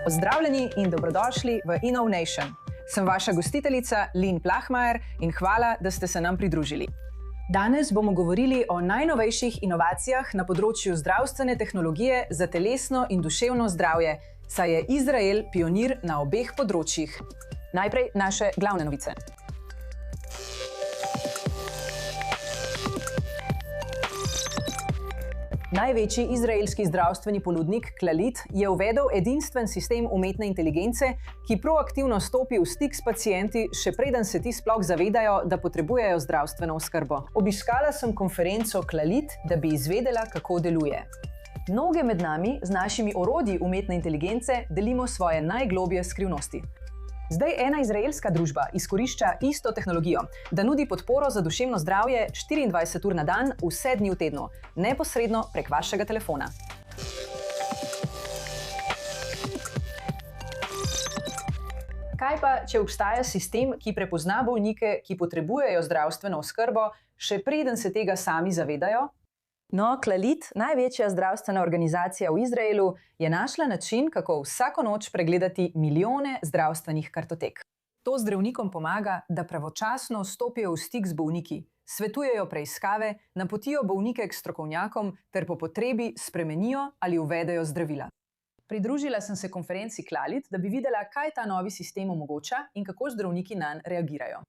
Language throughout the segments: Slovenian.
Pozdravljeni in dobrodošli v Innovation. Sem vaša gostiteljica Lynn Plahmajer in hvala, da ste se nam pridružili. Danes bomo govorili o najnovejših inovacijah na področju zdravstvene tehnologije za telesno in duševno zdravje, saj je Izrael pionir na obeh področjih. Najprej naše glavne novice. Največji izraelski zdravstveni ponudnik Clalit je uvedel edinstven sistem umetne inteligence, ki proaktivno stopi v stik s pacienti, še preden se ti sploh zavedajo, da potrebujejo zdravstveno oskrbo. Obiskala sem konferenco Clalit, da bi izvedela, kako deluje. Mnoge med nami z našimi orodji umetne inteligence delimo svoje najglobje skrivnosti. Zdaj ena izraelska družba izkorišča isto tehnologijo, da nudi podporo za duševno zdravje 24 ur na dan, vse dni v tednu, neposredno prek vašega telefona. Kaj pa, če obstaja sistem, ki prepozna bolnike, ki potrebujejo zdravstveno oskrbo, še preden se tega sami zavedajo? No, Clalit, največja zdravstvena organizacija v Izraelu, je našla način, kako vsako noč pregledati milijone zdravstvenih kartotek. To zdravnikom pomaga, da pravočasno stopijo v stik z bolniki, svetujejo preiskave, napotijo bolnike k strokovnjakom ter po potrebi spremenijo ali uvedejo zdravila. Pridružila sem se konferenci Clalit, da bi videla, kaj ta novi sistem omogoča in kako zdravniki nanj reagirajo.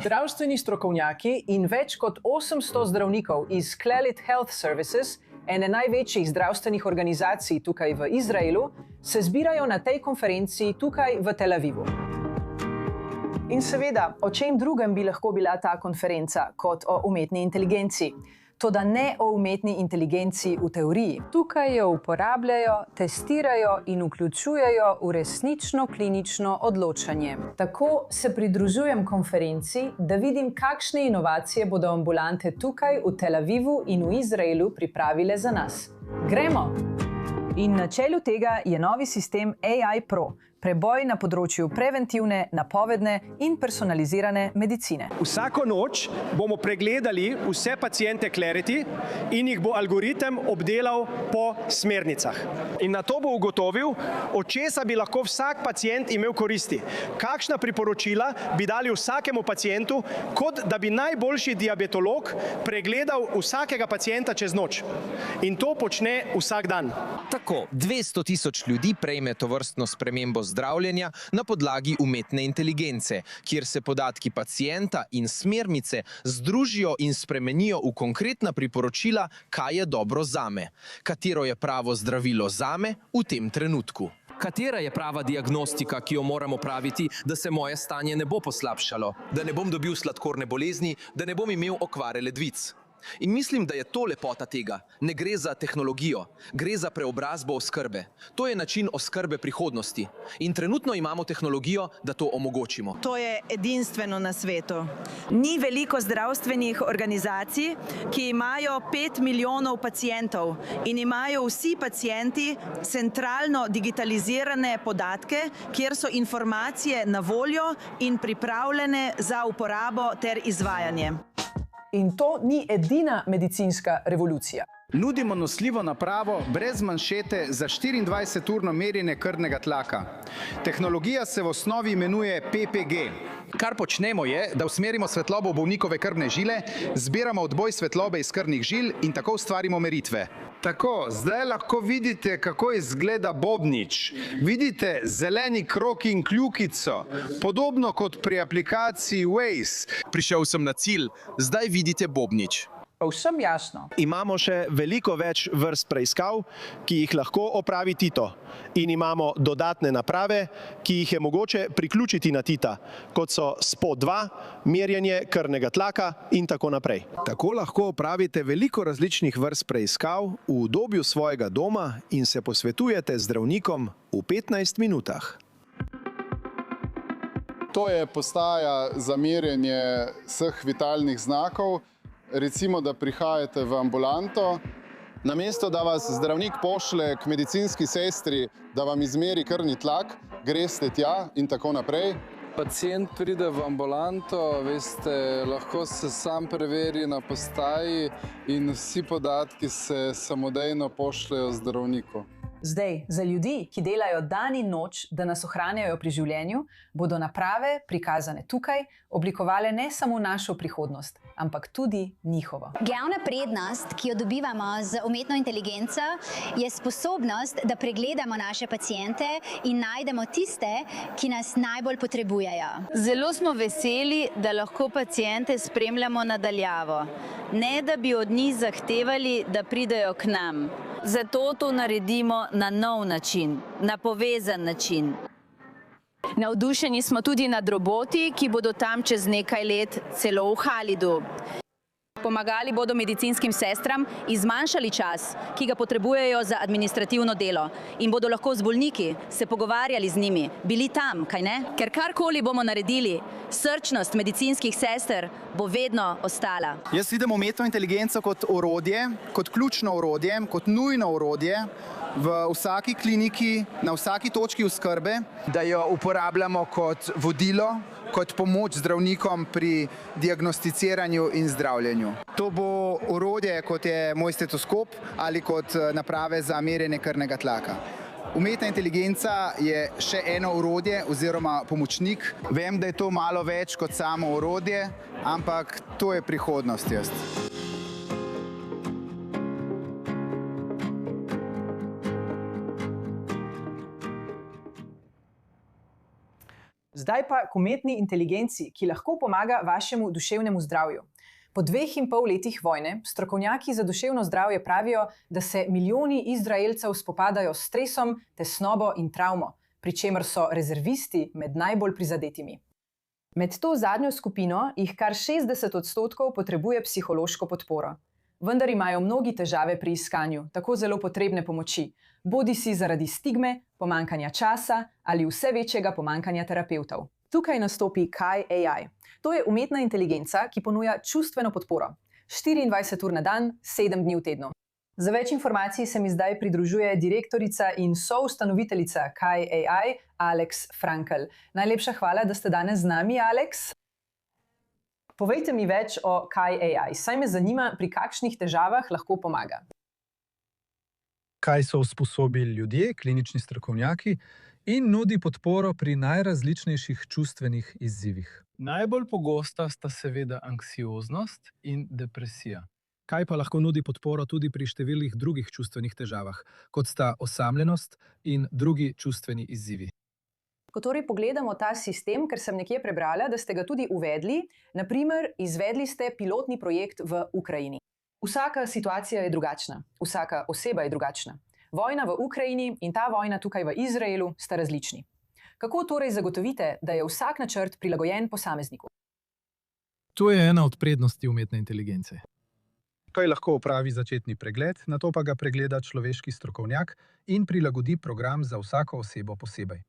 Zdravstveni strokovnjaki in več kot 800 zdravnikov iz Clalit Health Services, ene največjih zdravstvenih organizacij tukaj v Izraelu, se zbirajo na tej konferenci tukaj v Tel Avivu. In seveda, o čem drugem bi lahko bila ta konferenca kot o umetni inteligenci? Toda ne o umetni inteligenci v teoriji. Tukaj jo uporabljajo, testirajo in vključujejo v resnično klinično odločanje. Tako se pridružujem konferenci, da vidim, kakšne inovacije bodo ambulante tukaj v Tel Avivu in v Izraelu pripravile za nas. Gremo! In na čelu tega je novi sistem AI Pro, preboj na področju preventivne, napovedne in personalizirane medicine. Vsako noč bomo pregledali vse paciente Clarity in jih bo algoritem obdelal po smernicah. In na to bo ugotovil, od česa bi lahko vsak pacient imel koristi. Kakšna priporočila bi dali vsakemu pacientu, kot da bi najboljši diabetolog pregledal vsakega pacienta čez noč. In to počne vsak dan. Tako, 200 tisoč ljudi prejme tovrstno spremembo zdravljenja na podlagi umetne inteligence, kjer se podatki pacienta in smernice združijo in spremenijo v konkretna priporočila, kaj je dobro zame, katero je pravo zdravilo zame v tem trenutku. Katera je prava diagnostika, ki jo moram opraviti, da se moje stanje ne bo poslabšalo, da ne bom dobil sladkorne bolezni, da ne bom imel okvare ledvic. In mislim, da je to lepota tega. Ne gre za tehnologijo, gre za preobrazbo oskrbe. To je način oskrbe prihodnosti. In trenutno imamo tehnologijo, da to omogočimo. To je edinstveno na svetu. Ni veliko zdravstvenih organizacij, ki imajo 5 milijonov pacientov in imajo vsi pacienti centralno digitalizirane podatke, kjer so informacije na voljo in pripravljene za uporabo ter izvajanje. In to ni edina medicinska revolucija. Nudimo nosljivo napravo brez manšete za 24-urno merjenje krvnega tlaka. Tehnologija se v osnovi imenuje PPG. Kar počnemo je, da usmerimo svetlobo v bolnikove krvne žile, zbiramo odboj svetlobe iz krvnih žil in tako ustvarimo meritve. Tako, zdaj lahko vidite, kako izgleda bobnič. Vidite zeleni krog in kljukico, podobno kot pri aplikaciji Waze. Prišel sem na cilj, zdaj vidite bobnič. Povsem jasno. Imamo še veliko več vrst preiskav, ki jih lahko opravi Tito. In imamo dodatne naprave, ki jih je mogoče priključiti na Tita, kot so SPO2, merjenje krvnega tlaka in tako naprej. Tako lahko opravite veliko različnih vrst preiskav v udobju svojega doma in se posvetujete z zdravnikom v 15 minutah. To je postaja za merjenje vseh vitalnih znakov. Recimo, da prihajate v ambulanto, namesto da vas zdravnik pošle k medicinski sestri, da vam izmeri krvni tlak, greste tja in tako naprej. Pacient pride v ambulanto, veste, lahko se sam preveri na postaji in vsi podatki se samodejno pošljejo zdravniku. Zdaj, za ljudi, ki delajo dan in noč, da nas ohranjajo pri življenju, bodo naprave, prikazane tukaj, oblikovale ne samo našo prihodnost, ampak tudi njihovo. Glavna prednost, ki jo dobivamo z umetno inteligenco, je sposobnost, da pregledamo naše paciente in najdemo tiste, ki nas najbolj potrebujejo. Zelo smo veseli, da lahko paciente spremljamo nadaljavo, ne da bi od njih zahtevali, da pridejo k nam. Zato to naredimo na nov način, na povezan način. Navdušeni smo tudi nad roboti, ki bodo tam čez nekaj let celo v Halidu. Pomagali bodo medicinskim sestram in zmanjšali čas, ki ga potrebujejo za administrativno delo, in bodo lahko z bolniki se pogovarjali z njimi, bili tam, kaj ne? Ker karkoli bomo naredili, srčnost medicinskih sester bo vedno ostala. Jaz vidim umetno inteligenco kot orodje, kot ključno orodje, kot nujno orodje v vsaki kliniki, na vsaki točki oskrbe, da jo uporabljamo kot vodilo, kot pomoč zdravnikom pri diagnosticiranju in zdravljenju. To bo orodje, kot je moj stetoskop ali kot naprave za merjenje krvnega tlaka. Umetna inteligenca je še eno orodje oziroma pomočnik. Vem, da je to malo več kot samo orodje, ampak to je prihodnost, jaz. Zdaj pa k umetni inteligenci, ki lahko pomaga vašemu duševnemu zdravju. Po 2,5 letih vojne strokovnjaki za duševno zdravje pravijo, da se milijoni Izraelcev spopadajo s stresom, tesnobo in travmo, pri čemer so rezervisti med najbolj prizadetimi. Med to zadnjo skupino jih kar 60% potrebuje psihološko podporo. Vendar imajo mnogi težave pri iskanju tako zelo potrebne pomoči, bodisi zaradi stigme, pomanjkanja časa ali vse večjega pomanjkanja terapevtov. Tukaj nastopi Kai AI. To je umetna inteligenca, ki ponuja čustveno podporo. 24 ur na dan, 7 dni v tednu. Za več informacij se mi zdaj pridružuje direktorica in soustanoviteljica Kai AI, Alex Frankel. Najlepša hvala, da ste danes z nami, Alex. Povejte mi več o Kai AI. Saj me zanima, pri kakšnih težavah lahko pomaga. Kaj so usposobili ljudje, klinični strokovnjaki, in nudi podporo pri najrazličnejših čustvenih izzivih. Najbolj pogosta sta seveda anksioznost in depresija. Kaj pa lahko nudi podporo tudi pri številnih drugih čustvenih težavah, kot sta osamljenost in drugi čustveni izzivi. Ko torej pogledamo ta sistem, ker sem nekje prebrala, da ste ga tudi uvedli, naprimer, izvedli ste pilotni projekt v Ukrajini. Vsaka situacija je drugačna, vsaka oseba je drugačna. Vojna v Ukrajini in ta vojna tukaj v Izraelu sta različni. Kako torej zagotovite, da je vsak načrt prilagojen posamezniku? To je ena od prednosti umetne inteligence. Kaj lahko opravi začetni pregled, nato pa ga pregleda človeški strokovnjak in prilagodi program za vsako osebo posebej.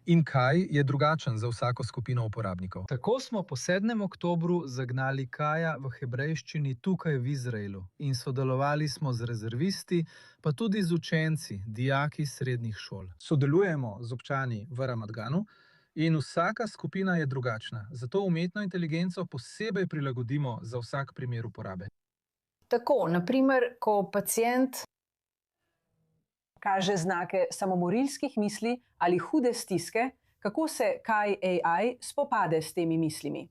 In kaj je drugačen za vsako skupino uporabnikov? Tako smo po 7. oktobru zagnali Kaja v hebrejščini tukaj v Izraelu in sodelovali smo z rezervisti, pa tudi z učenci, dijaki srednjih šol. Sodelujemo z občani v Ramat Ganu in vsaka skupina je drugačna, zato umetno inteligenco posebej prilagodimo za vsak primer uporabe. Tako, naprimer, ko pacient kaže znake samomorilskih misli ali hude stiske, kako se Kai AI spopade s temi mislimi?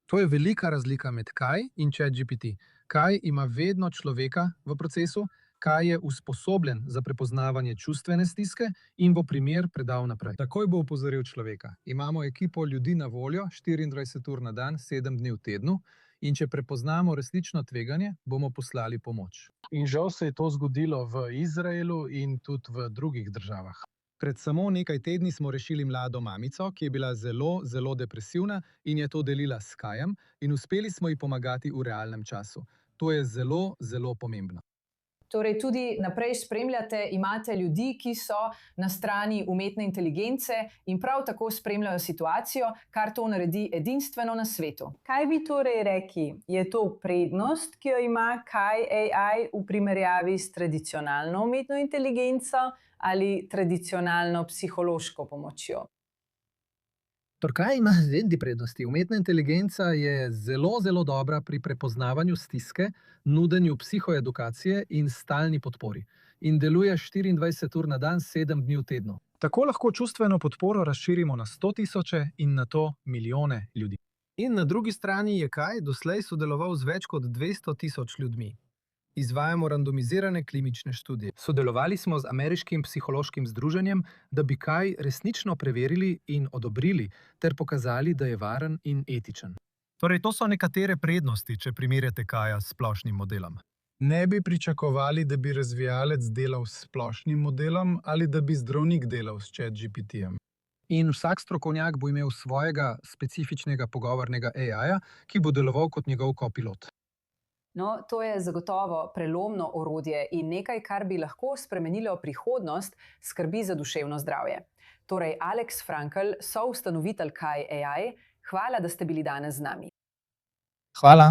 To je velika razlika med Kai in ChatGPT. Kai ima vedno človeka v procesu, Kai je usposobljen za prepoznavanje čustvene stiske in bo primer predal naprej. Takoj bo opozoril človeka. Imamo ekipo ljudi na voljo, 24 ur na dan, 7 dni v tednu, in če prepoznamo resnično tveganje, bomo poslali pomoč. In žal se je to zgodilo v Izraelu in tudi v drugih državah. Pred samo nekaj tedni smo rešili mlado mamico, ki je bila zelo, zelo depresivna in je to delila s Kajem in uspeli smo ji pomagati v realnem času. To je zelo, zelo pomembno. Torej tudi naprej spremljate, imate ljudi, ki so na strani umetne inteligence in prav tako spremljajo situacijo, kar to naredi edinstveno na svetu. Kaj bi torej rekli? Je to prednost, ki jo ima Kai AI v primerjavi s tradicionalno umetno inteligenco ali tradicionalno psihološko pomočjo? Kaj ima zdaj prednosti? Umetna inteligenca je zelo dobra pri prepoznavanju stiske, nudenju psihoedukacije in stalni podpori. In deluje 24 ur na dan, 7 dni v tednu. Tako lahko čustveno podporo razširimo na 100.000 in na to milijone ljudi. In na drugi strani je Kaj doslej sodeloval z več kot 200.000 ljudmi. Izvajamo randomizirane klinične študije. Sodelovali smo z ameriškim psihološkim združenjem, da bi Kaj resnično preverili in odobrili, ter pokazali, da je varen in etičen. Torej, to so nekatere prednosti, če primerjate Kaja s splošnim modelom. Ne bi pričakovali, da bi razvijalec delal s splošnim modelom ali da bi zdravnik delal s ChatGPT-jem. In vsak strokovnjak bo imel svojega specifičnega pogovornega AI-ja, ki bo deloval kot njegov kopilot. No, to je zagotovo prelomno orodje in nekaj, kar bi lahko spremenilo prihodnost skrbi za duševno zdravje. Torej, Alex Frankl, soustanovitelj Kaj AI, hvala, da ste bili danes z nami. Hvala.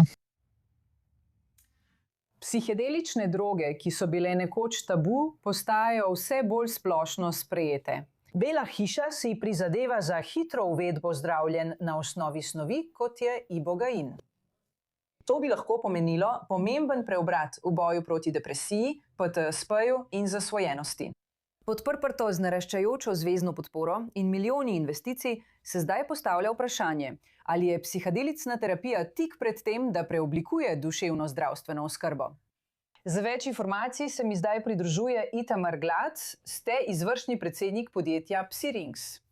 Psihedelične droge, ki so bile nekoč tabu, postajajo vse bolj splošno sprejete. Bela hiša si prizadeva za hitro uvedbo zdravljenj na osnovi snovi, kot je ibogain. To bi lahko pomenilo pomemben preobrat v boju proti depresiji, PTSP-ju in zasvojenosti. Podprto z naraščajočo zvezno podporo in milijoni investicij se zdaj postavlja vprašanje, ali je psihedelicna terapija tik pred tem, da preoblikuje duševno zdravstveno oskrbo. Za več informacij se mi zdaj pridružuje Itamar Glac, ste izvršni predsednik podjetja Psirings.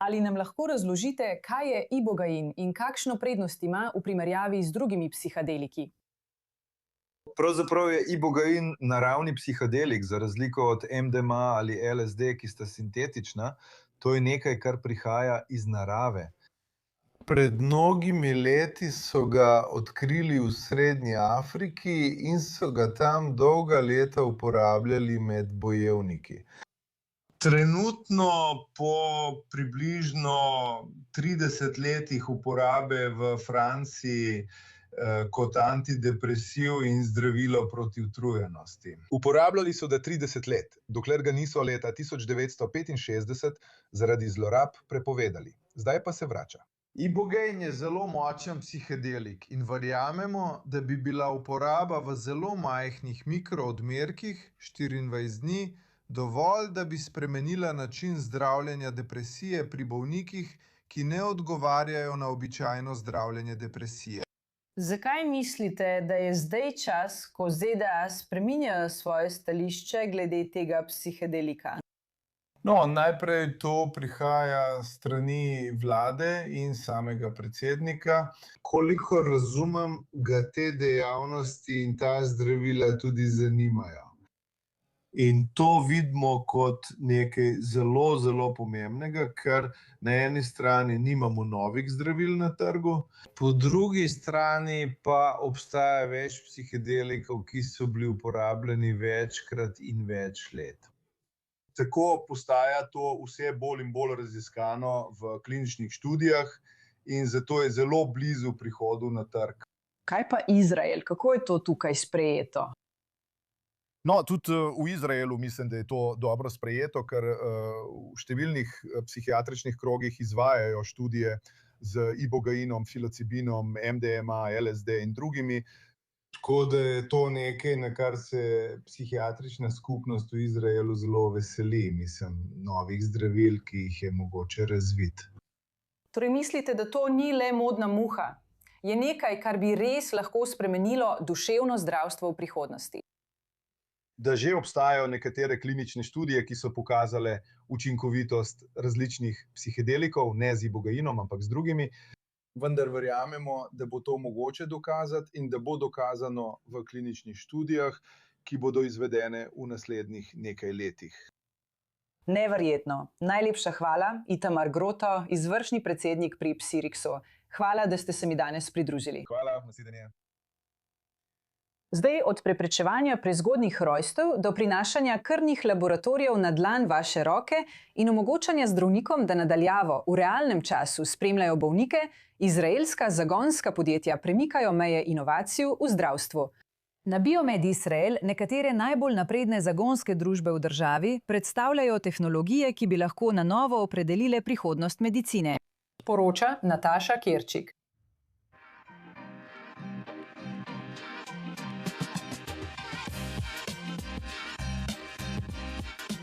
Ali nam lahko razložite, kaj je ibogain in kakšno prednost ima v primerjavi z drugimi psihedeliki? Pravzaprav je ibogain naravni psihedelik, za razliko od MDMA ali LSD, ki sta sintetična. To je nekaj, kar prihaja iz narave. Pred mnogimi leti so ga odkrili v Srednji Afriki in so ga tam dolga leta uporabljali med bojevniki. Trenutno po približno 30 letih uporabe v Franciji kot antidepresiv in zdravilo proti utrujenosti. Uporabljali so ga 30 let, dokler ga niso leta 1965 zaradi zlorab prepovedali. Zdaj pa se vrača. Ibogain je zelo močen psihedelik in verjamemo, da bi bila uporaba v zelo majhnih mikroodmerkih 24 dni dovolj, da bi spremenila način zdravljenja depresije pri bolnikih, ki ne odgovarjajo na običajno zdravljenje depresije. Zakaj mislite, da je zdaj čas, ko ZDA spreminjajo svoje stališče glede tega psihedelika? No, najprej to prihaja s strani vlade in samega predsednika. Kolikor razumem, ga te dejavnosti in ta zdravila tudi zanimajo. In to vidimo kot nekaj zelo pomembnega, ker na eni strani nimamo novih zdravil na trgu, po drugi strani pa obstaja več psihedelikov, ki so bili uporabljeni večkrat in več let. Tako postaja to vse bolj in bolj raziskano v kliničnih študijah in zato je zelo blizu prihodu na trg. Kaj pa Izrael? Kako je to tukaj sprejeto? No, tudi v Izraelu mislim, da je to dobro sprejeto, ker v številnih psihiatričnih krogih izvajajo študije z ibogainom, psilocibinom, MDMA, LSD in drugimi. Tako da je to nekaj, na kar se psihiatrična skupnost v Izraelu zelo veseli, mislim, novih zdravil, ki jih je mogoče razviti. Torej mislite, da to ni le modna muha? Je nekaj, kar bi res lahko spremenilo duševno zdravstvo v prihodnosti? Da že obstajajo nekatere klinične študije, ki so pokazale učinkovitost različnih psihedelikov, ne z ibogainom, ampak z drugimi. Vendar verjamemo, da bo to mogoče dokazati in da bo dokazano v kliničnih študijah, ki bodo izvedene v naslednjih nekaj letih. Neverjetno. Najlepša hvala, Itamar Groto, izvršni predsednik pri Psiriksu. Hvala, da ste se mi danes pridružili. Hvala, nasvidenje. Zdaj od preprečevanja prezgodnjih rojstev do prinašanja krvnih laboratorijev na dlan vaše roke in omogočanja zdravnikom, da nadaljavo v realnem času spremljajo bolnike, izraelska zagonska podjetja premikajo meje inovacij v zdravstvu. Na Biomed Israel nekatere najbolj napredne zagonske družbe v državi predstavljajo tehnologije, ki bi lahko na novo opredelile prihodnost medicine. Poroča Nataša Kerčik.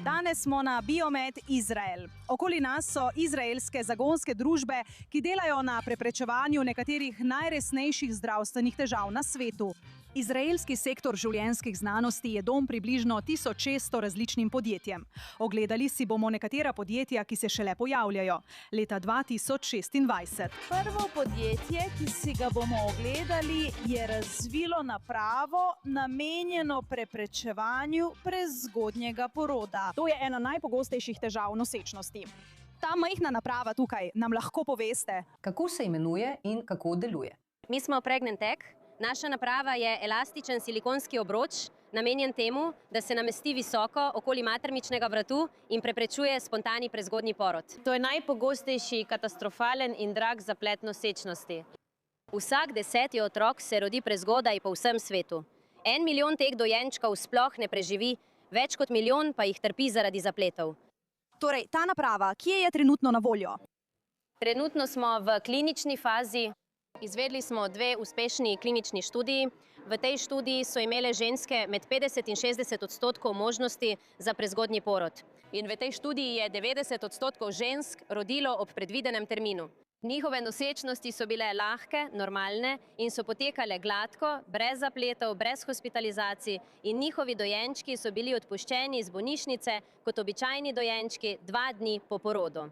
Danes smo na Biomed Izrael. Okoli nas so izraelske zagonske družbe, ki delajo na preprečevanju nekaterih najresnejših zdravstvenih težav na svetu. Izraelski sektor življenjskih znanosti je dom približno 1600 različnim podjetjem. Ogledali si bomo nekatera podjetja, ki se šele pojavljajo. Leta 2026. Prvo podjetje, ki si ga bomo ogledali, je razvilo napravo namenjeno preprečevanju prezgodnjega poroda. To je ena najpogostejših težav nosečnosti. Ta majhna naprava tukaj nam lahko poveste. Kako se imenuje in kako deluje? Mi smo Pregnantec. Naša naprava je elastičen silikonski obroč, namenjen temu, da se namesti visoko okoli materničnega vratu in preprečuje spontani prezgodnji porod. To je najpogostejši katastrofalen in drag zaplet nosečnosti. Vsak 10. otrok se rodi prezgodaj po vsem svetu. 1 milijon teh dojenčkov sploh ne preživi, več kot milijon pa jih trpi zaradi zapletov. Torej, ta naprava, kje je trenutno na voljo? Trenutno smo v klinični fazi. Izvedli smo 2 uspešni klinični študiji. V tej študiji so imele ženske med 50 in 60% možnosti za prezgodnji porod. In v tej študiji je 90% žensk rodilo ob predvidenem terminu. Njihove nosečnosti so bile lahke, normalne in so potekale gladko, brez zapletov, brez hospitalizacij in njihovi dojenčki so bili odpuščeni iz bolnišnice kot običajni dojenčki 2 dni po porodu.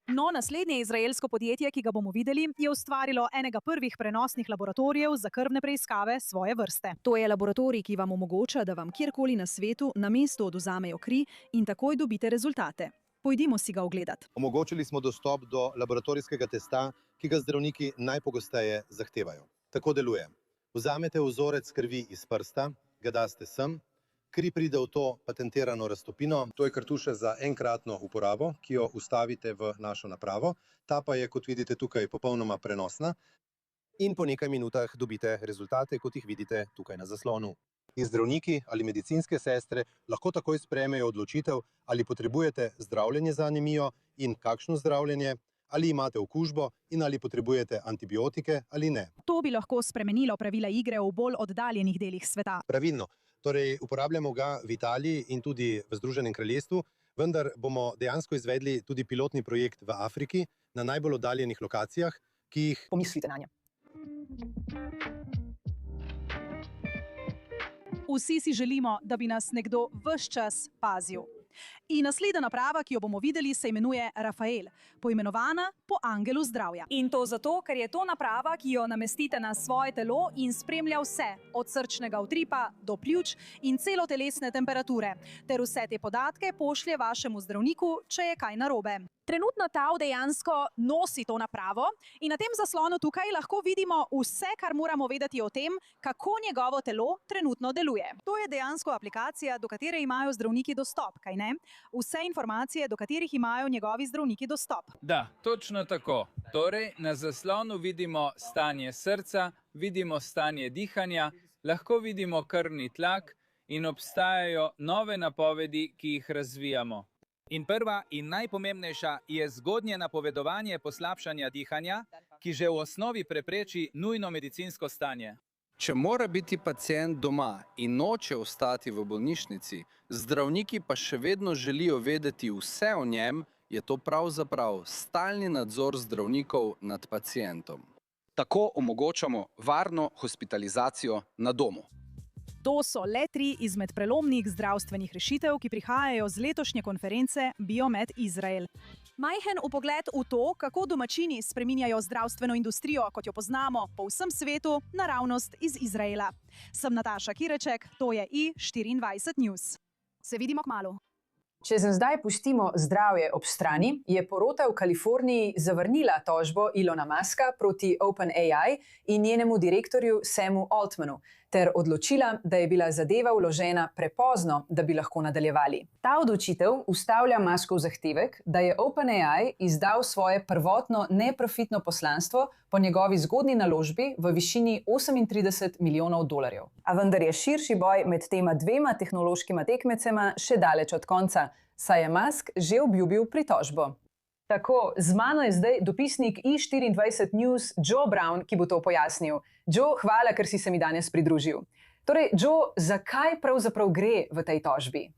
No, naslednje izraelsko podjetje, ki ga bomo videli, je ustvarilo enega prvih prenosnih laboratorijev za krvne preiskave svoje vrste. To je laboratorij, ki vam omogoča, da vam kjerkoli na svetu na mestu odvzamejo kri in takoj dobite rezultate. Pojdimo si ga ogledati. Omogočili smo dostop do laboratorijskega testa, ki ga zdravniki najpogosteje zahtevajo. Tako deluje. Vzamete vzorec krvi iz prsta, ga daste sem, kri pride v to patentirano raztopino. To je kartuša za enkratno uporabo, ki jo vstavite v našo napravo. Ta pa je, kot vidite tukaj, popolnoma prenosna. In po nekaj minutah dobite rezultate, kot jih vidite tukaj na zaslonu. Zdravniki ali medicinske sestre lahko takoj sprejmejo odločitev, ali potrebujete zdravljenje za anemijo in kakšno zdravljenje, ali imate okužbo in ali potrebujete antibiotike ali ne. To bi lahko spremenilo pravila igre v bolj oddaljenih delih sveta. Pravilno. Torej, uporabljamo ga v Italiji in tudi v Združenem kraljestvu, vendar bomo dejansko izvedli tudi pilotni projekt v Afriki na najbolj oddaljenih lokacijah, ki jih pomislite nanje. Vsi si želimo, da bi nas nekdo ves čas pazil. In naslednja naprava, ki jo bomo videli, se imenuje Rafael, poimenovana po angelu zdravja. In to zato, ker je to naprava, ki jo namestite na svoje telo in spremlja vse, od srčnega utripa do pljuč in celotelesne temperature, ter vse te podatke pošlje vašemu zdravniku, če je kaj narobe. Trenutno Tao dejansko nosi to napravo in na tem zaslonu tukaj lahko vidimo vse, kar moramo vedeti o tem, kako njegovo telo trenutno deluje. To je dejansko aplikacija, do katere imajo zdravniki dostop, kaj ne? Vse informacije, do katerih imajo njegovi zdravniki dostop. Da, točno tako. Torej, na zaslonu vidimo stanje srca, vidimo stanje dihanja, lahko vidimo krvni tlak in obstajajo nove napovedi, ki jih razvijamo. In prva in najpomembnejša je zgodnje napovedovanje poslabšanja dihanja, ki že v osnovi prepreči nujno medicinsko stanje. Če mora biti pacient doma in noče ostati v bolnišnici, zdravniki pa še vedno želijo vedeti vse o njem, je to pravzaprav stalni nadzor zdravnikov nad pacientom. Tako omogočamo varno hospitalizacijo na domu. To so le 3 izmed prelomnih zdravstvenih rešitev, ki prihajajo z letošnje konference Biomed Izrael. Majhen vpogled v to, kako domačini spreminjajo zdravstveno industrijo, kot jo poznamo po vsem svetu, naravnost iz Izraela. Sem Nataša Kerčik, to je i24 News. Se vidimo kmalu. Če se zdaj pustimo zdravje ob strani, je porota v Kaliforniji zavrnila tožbo Ilona Muska proti OpenAI in njenemu direktorju Samu Altmanu, ter odločila, da je bila zadeva vložena prepozno, da bi lahko nadaljevali. Ta odločitev ustavlja Muskov zahtevek, da je OpenAI izdal svoje prvotno neprofitno poslanstvo po njegovi zgodnji naložbi v višini $38 milijonov. A vendar je širši boj med tema 2 tehnološkima tekmecema še daleč od konca. saj je Musk že obljubil pritožbo. Tako, z mano je zdaj dopisnik i24 News Joe Brown, ki bo to pojasnil. Joe, hvala, ker si se mi danes pridružil. Torej, Joe, zakaj pravzaprav gre v tej tožbi?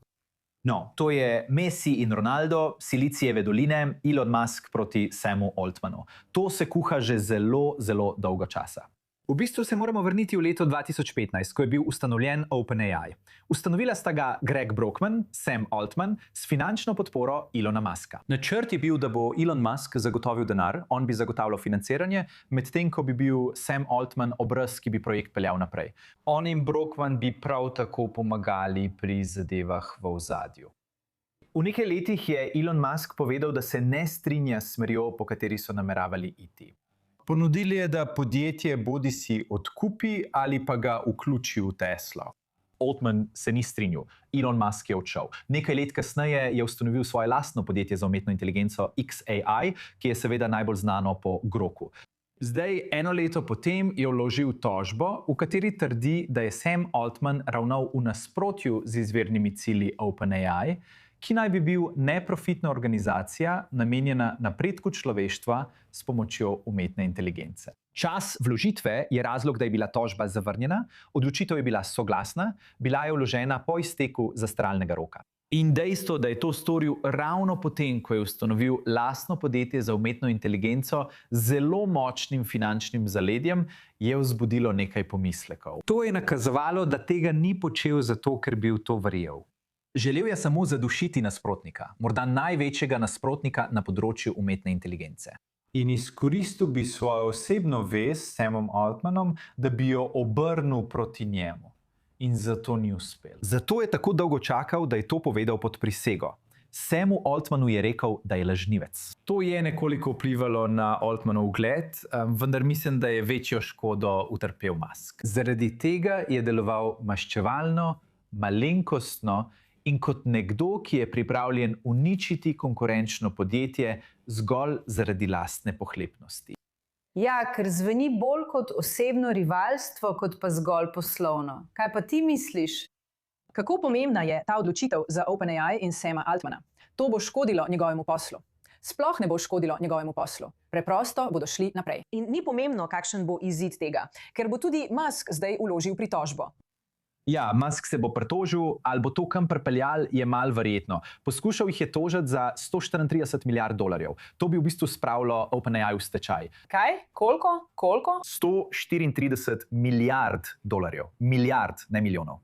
No, to je Messi in Ronaldo, Silicijeve doline, Elon Musk proti Samu Altmanu. To se kuha že zelo, zelo dolgo časa. V bistvu se moramo vrniti v leto 2015, ko je bil ustanovljen OpenAI. Ustanovila sta ga Greg Brockman, Sam Altman, s finančno podporo Elona Muska. Načrt je bil, da bo Elon Musk zagotovil denar, on bi zagotavljal financiranje, medtem ko bi bil Sam Altman obraz, ki bi projekt peljal naprej. On in Brockman bi prav tako pomagali pri zadevah v ozadju. V nekaj letih je Elon Musk povedal, da se ne strinja s smerjo, po kateri so nameravali iti. Ponudili je, da podjetje bodisi odkupi ali pa ga vključi v Teslo. Altman se ni strinjal, Elon Musk je odšel. Nekaj let kasneje je ustanovil svoje lastno podjetje za umetno inteligenco XAI, ki je seveda najbolj znano po Groku. Zdaj, eno leto potem, je vložil tožbo, v kateri trdi, da je Sam Altman ravnal v nasprotju z izvirnimi cilji OpenAI, ki naj bi bil neprofitna organizacija, namenjena napredku človeštva s pomočjo umetne inteligence. Čas vložitve je razlog, da je bila tožba zavrnjena, odločitev je bila soglasna, bila je vložena po izteku zastaralnega roka. In dejstvo, da je to storil ravno potem, ko je ustanovil lastno podjetje za umetno inteligenco z zelo močnim finančnim zaledjem, je vzbudilo nekaj pomislekov. To je nakazovalo, da tega ni počel zato, ker bi v to verjel. Želel je samo zadušiti nasprotnika, morda največjega nasprotnika na področju umetne inteligence. In izkoristil bi svojo osebno vez s Samom Altmanom, da bi jo obrnil proti njemu. In zato ni uspel. Zato je tako dolgo čakal, da je to povedal pod prisego. Samu Altmanu je rekel, da je lažnivec. To je nekoliko vplivalo na Altmanov ugled, vendar mislim, da je večjo škodo utrpel Musk. Zaradi tega je deloval maščevalno, malenkostno in kot nekdo, ki je pripravljen uničiti konkurenčno podjetje zgolj zaradi lastne pohlepnosti. Ja, ker zveni bolj kot osebno rivalstvo, kot pa zgolj poslovno. Kaj pa ti misliš? Kako pomembna je ta odločitev za OpenAI in Sama Altmana? To bo škodilo njegovemu poslu. Sploh ne bo škodilo njegovemu poslu. Preprosto bodo šli naprej. In ni pomembno, kakšen bo izid tega, ker bo tudi Musk zdaj vložil pritožbo. Ja, Musk se bo pritožil, ali bo to kam pripeljal, je malo verjetno. Poskušal jih je tožiti za $134 milijard. To bi v bistvu spravilo OpenAI v stečaj. Kaj? Koliko? $134 milijard. Milijard, ne milijonov.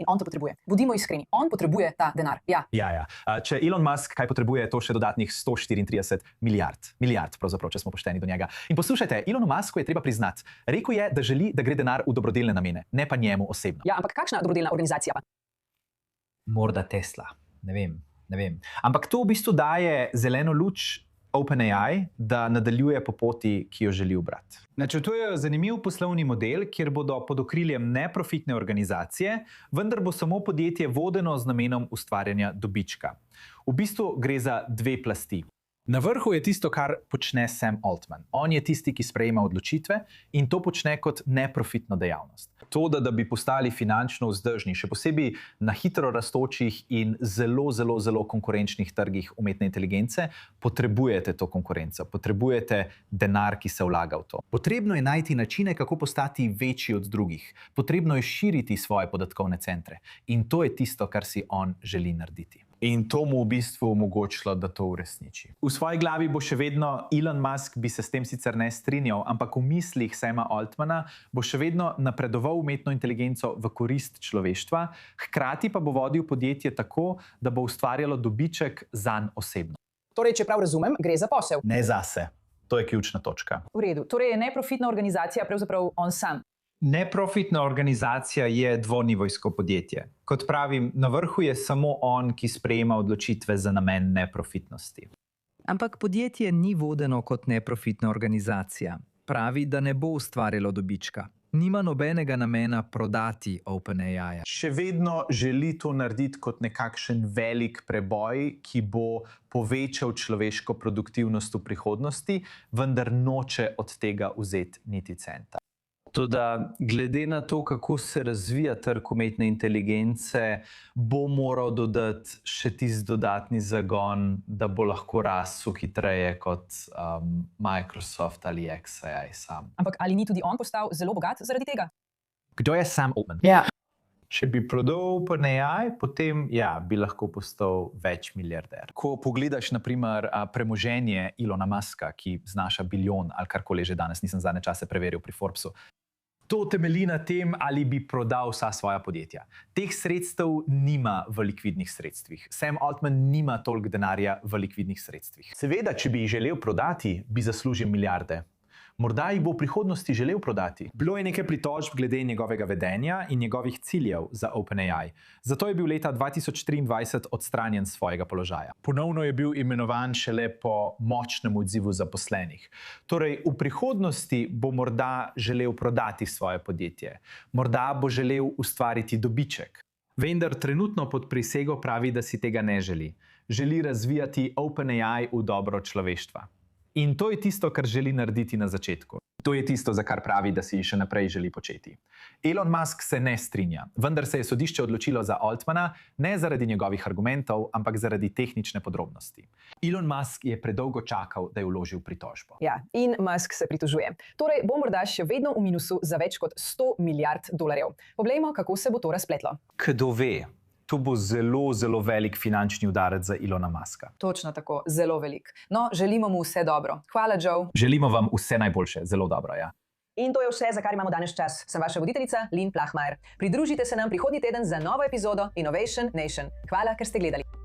In on to potrebuje. Bodimo iskreni, on potrebuje ta denar. Ja. Če Elon Musk kaj potrebuje, to še dodatnih 134 milijard. Milijard, pravzaprav, če smo pošteni do njega. In poslušajte, Elonu Musku je treba priznati. Rekel je, da želi, da gre denar v dobrodelne namene, ne pa njemu osebno. Ja, ampak kakšna dobrodelna organizacija pa? Morda Tesla. Ne vem. Ampak to v bistvu daje zeleno luč OpenAI, da nadaljuje po poti, ki jo želi ubrati. Načrtujejo zanimiv poslovni model, kjer bodo pod okriljem neprofitne organizacije, vendar bo samo podjetje vodeno z namenom ustvarjanja dobička. V bistvu gre za dve plasti. Na vrhu je tisto, kar počne Sam Altman. On je tisti, ki sprejema odločitve in to počne kot neprofitno dejavnost. To, da bi postali finančno vzdržni, še posebej na hitro rastočih in zelo konkurenčnih trgih umetne inteligence, potrebujete to konkurenco, potrebujete denar, ki se vlaga v to. Potrebno je najti načine, kako postati večji od drugih. Potrebno je širiti svoje podatkovne centre in to je tisto, kar si on želi narediti. In to mu v bistvu omogočilo, da to uresniči. V svoji glavi bo še vedno Elon Musk, bi se s tem sicer ne strinjal, ampak v mislih Sama Altmana bo še vedno napredoval umetno inteligenco v korist človeštva, hkrati pa bo vodil podjetje tako, da bo ustvarjalo dobiček zanj osebno. Torej, če prav razumem, gre za posel. Ne zase. To je ključna točka. V redu. Torej je neprofitna organizacija pravzaprav on sam. Neprofitna organizacija je dvonivojsko podjetje. Kot pravim, na vrhu je samo on, ki sprejema odločitve za namen neprofitnosti. Ampak podjetje ni vodeno kot neprofitna organizacija. Pravi, da ne bo ustvarjalo dobička. Nima nobenega namena prodati OpenAI. Še vedno želi to narediti kot nekakšen velik preboj, ki bo povečal človeško produktivnost v prihodnosti, vendar noče od tega vzeti niti centa. Toda glede na to, kako se razvija trg umetne inteligence, bo moral dodati še tisti dodatni zagon, da bo lahko rasel hitreje kot Microsoft ali XAI sam. Ampak ali ni tudi on postal zelo bogat zaradi tega? Kdo je Sam Altman? Ja. Če bi prodal OpenAI, potem bi lahko postal več milijarder. Ko pogledaš, naprimer, premoženje Ilona Muska, ki znaša bilijon ali karkoli že danes, nisem zadnje čase preveril pri Forbesu, to temelji na tem, ali bi prodal vsa svoja podjetja. Teh sredstev nima v likvidnih sredstvih. Sam Altman nima toliko denarja v likvidnih sredstvih. Seveda, če bi jih želel prodati, bi zaslužil milijarde. Morda jih bo v prihodnosti želel prodati. Bilo je nekaj pritožb glede njegovega vedenja in njegovih ciljev za OpenAI. Zato je bil leta 2023 odstranjen s svojega položaja. Ponovno je bil imenovan šele po močnem odzivu zaposlenih. Torej, v prihodnosti bo morda želel prodati svoje podjetje. Morda bo želel ustvariti dobiček. Vendar trenutno pod prisego pravi, da si tega ne želi. Želi razvijati OpenAI v dobro človeštva. In to je tisto, kar želi narediti na začetku. To je tisto, za kar pravi, da si še naprej želi početi. Elon Musk se ne strinja, vendar se je sodišče odločilo za Altmana ne zaradi njegovih argumentov, ampak zaradi tehnične podrobnosti. Elon Musk je predolgo čakal, da je vložil pritožbo. Ja, in Musk se pritožuje. Torej bo morda še vedno v minusu za več kot 100 milijard dolarjev. Poglejmo, kako se bo to razpletlo. Kdo ve? To bo zelo, zelo velik finančni udarec za Elona Muska. Točno tako, zelo velik. No, želimo mu vse dobro. Hvala, Joe. Želimo vam vse najboljše, zelo dobro, ja. In to je vse, za kar imamo danes čas. Sem vaša voditeljica, Lynn Plahmajer. Pridružite se nam prihodnji teden za novo epizodo Innovation Nation. Hvala, ker ste gledali.